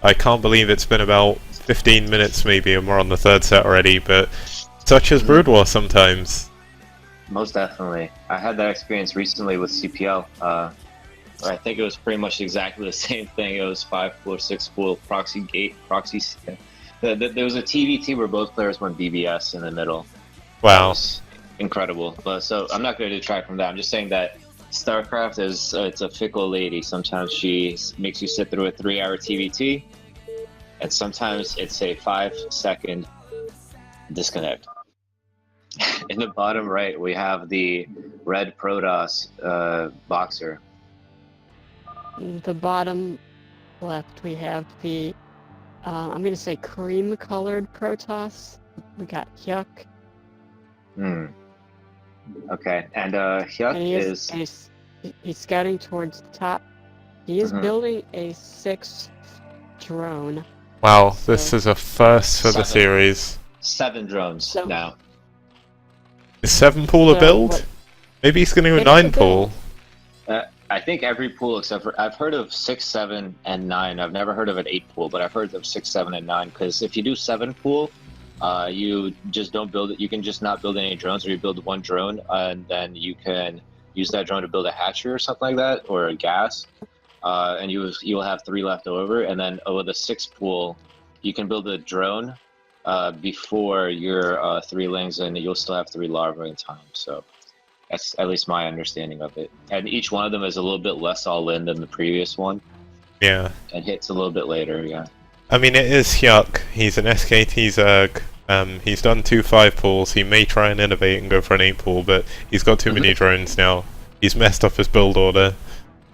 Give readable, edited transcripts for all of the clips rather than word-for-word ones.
I can't believe it's been about 15 minutes maybe, and we're on the third set already, but such as Brood War sometimes. Most definitely. I had that experience recently with CPL. I think it was pretty much exactly the same thing. It was 5-pool or 6-pool proxy gate, proxy. There was a TVT where both players went BBS in the middle. That Wow. was incredible. But so I'm not going to detract from that. I'm just saying that StarCraft is it's a fickle lady. Sometimes she makes you sit through a 3-hour TVT, and sometimes it's a 5-second disconnect. In the bottom right, we have the red Protoss BoxeR. The bottom left, we have the, I'm going to say cream-colored Protoss. We got Hyuk. Okay, and Hyuk and he's scouting towards the top. He is building a 6th drone. Wow, this is a first for the series. 7 drones now. Is 7-pool a build? Maybe he's going to go 9-pool. I think every pool except for I've heard of 6, 7, and 9. I've never heard of an 8-pool, but I've heard of 6, 7, and 9. Because if you do 7-pool, you just don't build it. You can just not build any drones, or you build one drone, and then you can use that drone to build a hatchery or something like that, or a gas, and you'll have 3 left over. And then with a 6-pool, you can build a drone before your 3 lings, and you'll still have 3 larvae in time. So that's at least my understanding of it. And each one of them is a little bit less all-in than the previous one. Yeah. And hits a little bit later, yeah. I mean, it is Hyuk. He's an SKT Zerg. He's done 2 5-pools. He may try and innovate and go for an 8-pool, but he's got too many drones now. He's messed up his build order.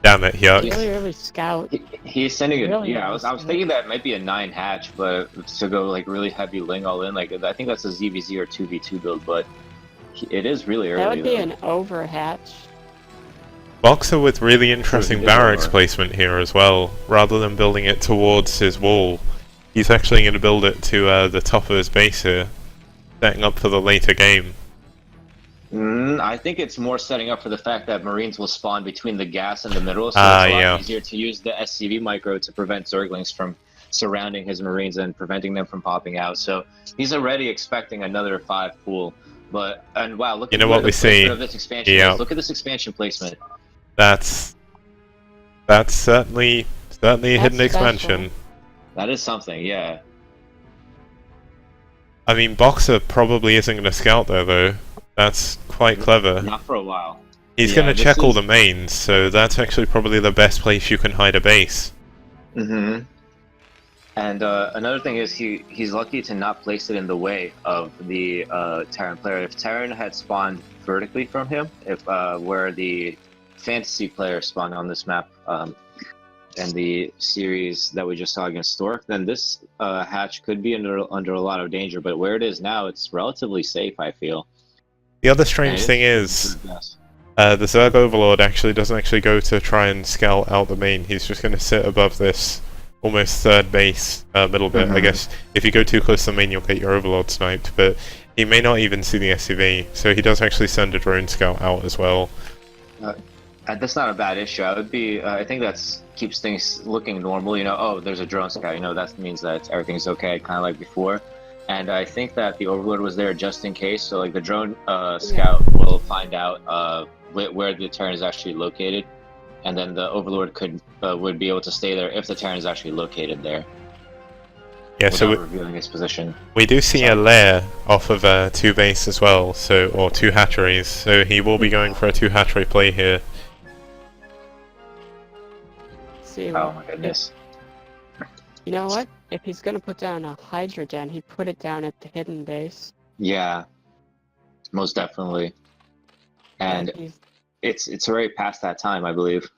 Damn it, Hyuk. Really scout. He's sending it. Really I was thinking that might be a 9 hatch, but to go like really heavy ling all in, like I think that's a ZVZ or 2v2 build, but it is really early. That would be an overhatch. BoxeR with really interesting barracks placement here as well. Rather than building it towards his wall, he's actually going to build it to the top of his base here, setting up for the later game. I think it's more setting up for the fact that Marines will spawn between the gas and the middle, so it's a lot easier to use the SCV micro to prevent Zerglings from surrounding his Marines and preventing them from popping out. So he's already expecting another 5-pool. And wow, look at what we see. Of this expansion. Look at this expansion placement. That's certainly a hidden expansion. That is something, yeah. I mean, BoxeR probably isn't going to scout there though. That's quite clever. Not for a while. He's going to check all the mains, so that's actually probably the best place you can hide a base. And another thing is he's lucky to not place it in the way of the Terran player. If Terran had spawned vertically from him, where the fantasy player spawned on this map and the series that we just saw against Stork, then this hatch could be under a lot of danger. But where it is now, it's relatively safe, I feel. The other strange thing is, the Zerg Overlord doesn't actually go to try and scout out the main. He's just going to sit above this almost third base middle bit. I guess if you go too close to the main, you'll get your Overlord sniped, but he may not even see the SCV, so he does actually send a drone scout out as well. That's not a bad issue. I think that keeps things looking normal. You know, oh, there's a drone scout. You know, that means that everything's okay, kind of like before. And I think that the Overlord was there just in case. So like the drone scout will find out where the Terran is actually located, and then the Overlord would be able to stay there if the Terran is actually located there. Yeah, so revealing his position. We do see a lair off of 2 base as well, or 2 hatcheries. So he will be going for a 2 hatchery play here. Oh my goodness. You know what? If he's gonna put down a Hydrogen, he'd put it down at the hidden base. Yeah, most definitely. And it's already past that time, I believe.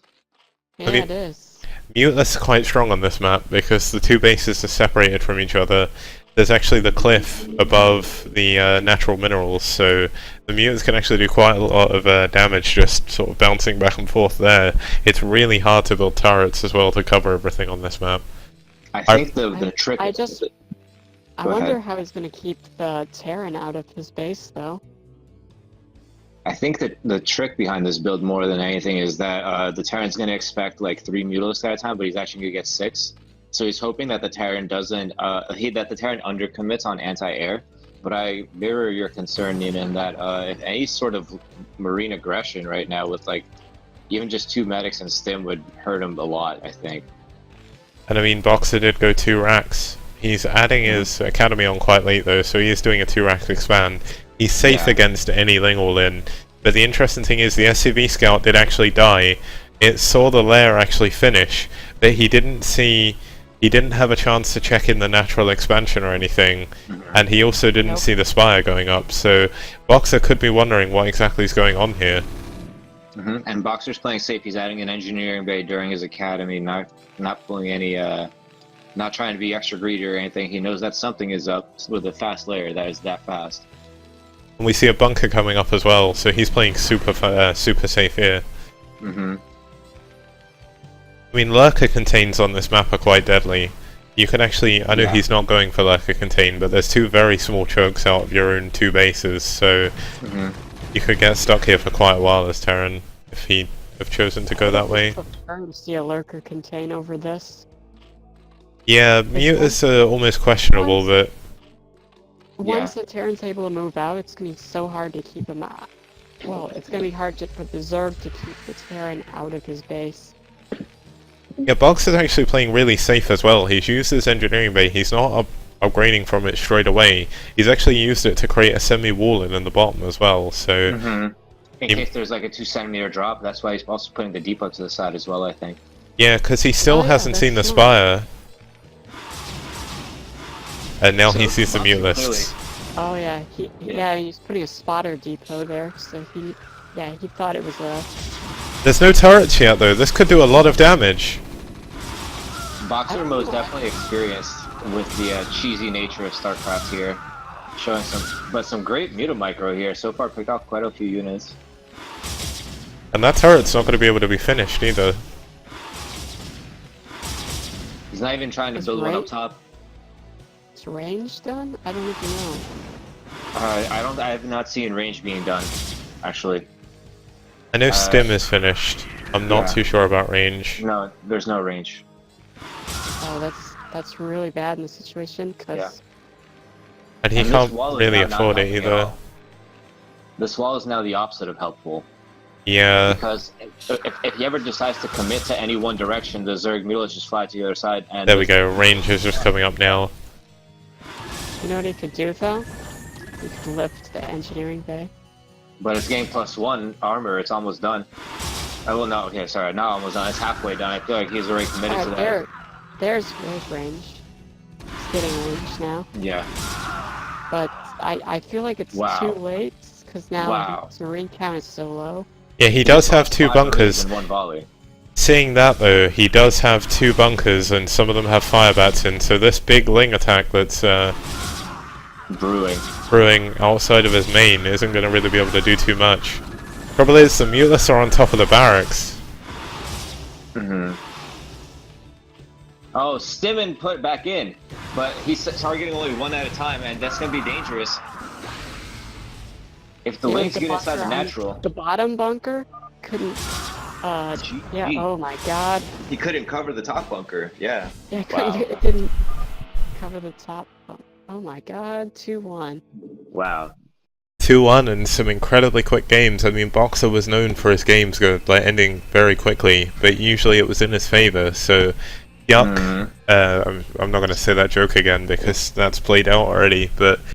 Yeah, it is. Muteless is quite strong on this map because the 2 bases are separated from each other. There's actually the cliff above the natural minerals, so the mutants can actually do quite a lot of damage just sort of bouncing back and forth there. It's really hard to build turrets as well to cover everything on this map. I think the trick... I wonder how he's going to keep the Terran out of his base, though. I think that the trick behind this build more than anything is that the Terran's going to expect like 3 Mutalisks at a time, but he's actually going to get 6. So he's hoping that the Terran doesn't, that the Terran undercommits on anti-air. But I mirror your concern, Nina, in that if any sort of marine aggression right now with like even just 2 medics and stim would hurt him a lot, I think. And I mean, BoxeR did go 2 racks. He's adding his academy on quite late though, so he is doing a 2 rack expand. He's safe against any Ling all-in. But the interesting thing is the SCV scout did actually die. It saw the lair actually finish, but he didn't have a chance to check in the natural expansion or anything, and he also didn't see the spire going up, so BoxeR could be wondering what exactly is going on here. And BoxeR's playing safe. He's adding an engineering bay during his academy, not pulling any, not trying to be extra greedy or anything. He knows that something is up with a fast layer that is that fast. And we see a bunker coming up as well, so he's playing super safe here. I mean, Lurker contains on this map are quite deadly. You can actually, I know he's not going for Lurker contain, but there's 2 very small chokes out of your own 2 bases, so you could get stuck here for quite a while as Terran, if he'd have chosen to go that way. I prefer to see a Lurker contain over this. Yeah, mute is almost questionable, but... Once the Terran's able to move out, it's going to be so hard to keep him out. Well, it's going to be hard for the Zerg to keep the Terran out of his base. Yeah, BoxeR is actually playing really safe as well. He's used his engineering bay, he's not upgrading from it straight away. He's actually used it to create a semi-wall in the bottom as well, so... In case there's like a 2-centimeter drop, that's why he's also putting the depot to the side as well, I think. Yeah, because he still hasn't seen the spire. And now he sees the mute lists. Oh yeah, he's putting a spotter depot there, so he thought it was a... There's no turrets yet though, this could do a lot of damage. BoxeR most definitely experienced with the cheesy nature of StarCraft here. Showing some great mutomicro here. So far picked off quite a few units. And that turret's not going to be able to be finished either. He's not even trying to build one up top. Is range done? I don't even know. I have not seen range being done, actually. I know stim is finished. I'm not too sure about range. No, there's no range. Oh, that's really bad in this situation, because... And he can't really afford it either. This wall is now the opposite of helpful. Yeah. Because if he ever decides to commit to any one direction, the Zerg mules just fly to the other side. And there we go, range is just coming up now. You know what he could do though? He could lift the engineering bay. But it's getting +1 armor, it's almost done. Oh, well, no, okay, sorry, not almost done, it's halfway done. I feel like he's already committed to that. There's range. It's getting range now. Yeah. But I feel like it's too late, because now his marine count is so low. Yeah, he does have 2 bunkers. One volley. Seeing that though, he does have 2 bunkers and some of them have fire bats in, so this big Ling attack that's brewing outside of his main isn't going to really be able to do too much. Trouble is, the mutelists are on top of the barracks. Oh, Stimmin put back in, but he's targeting only 1 at a time, and that's going to be dangerous. If the Lings get inside the natural... The bottom bunker couldn't... oh my god. He couldn't cover the top bunker, yeah. Yeah, it didn't cover the top bunker. Oh my god, 2-1. Wow. 2-1 and some incredibly quick games. I mean, BoxeR was known for his games ending very quickly, but usually it was in his favor, so... Yuck. I'm not going to say that joke again because that's played out already, but